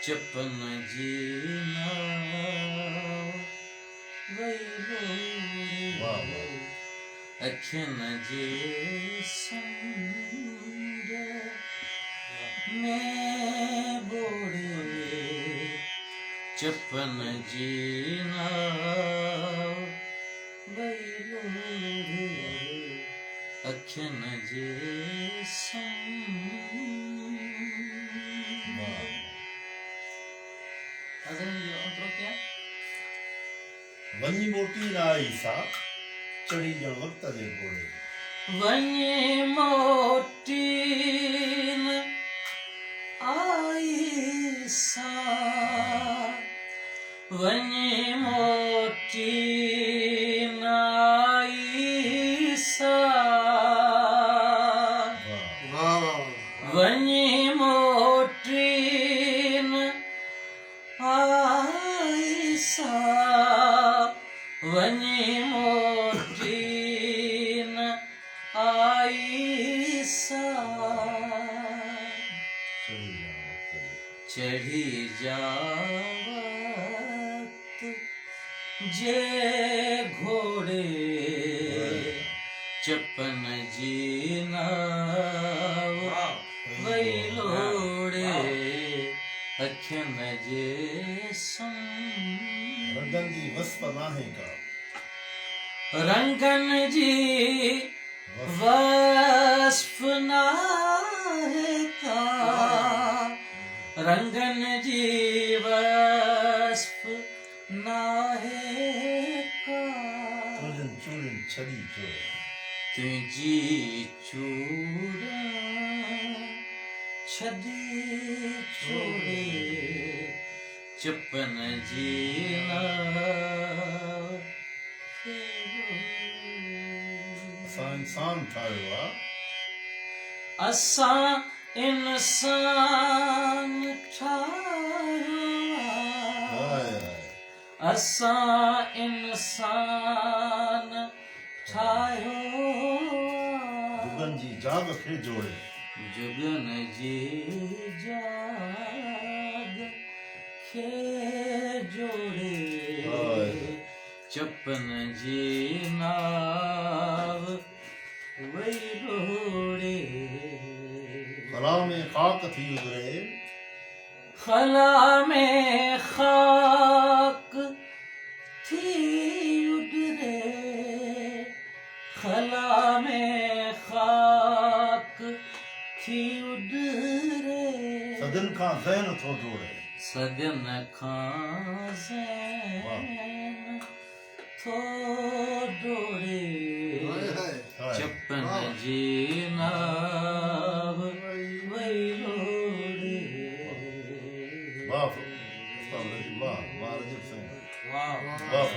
चपन जीना अखियन जे संग में बोड़े चपन जीना अखियन जे संग वञी मोटी न आई सा चढ़ी ॼण वक़्त जे घोड़े वञी मोटी न आई सा वञी मोटी न आई सा वञी मोटी न आई सा वञी मोटी न आई सा चढ़ी जावत जे घोड़े चपन जीना वैलोड़े अखियन जे संग रंगन जी वस्प नाहे का रंगन जी वस्फ नाहे का रंगन जी वस्फ नाहे का चूरन चूरन छड़ी चोर तुझी चूड़ा छदी छोड़े चपन जीना असां इंसान ठाहियो आहे असां इंसान ठाहियो असां इंसान ठाहियो जुगन जी जाग खे जोड़े जुगन जी जाग खे जोड़े चपन जी नाव वैलोड़े खला में खाक थी उतरे खला में खाक थी उतरे खला में खाक थी उतरे सदन खां ज़हन थो जोड़े सदन खां ज़हन थो जोड़े चपन जी नाव वैलोड़े वाह वाह वाह रजब सिंह वाह वाह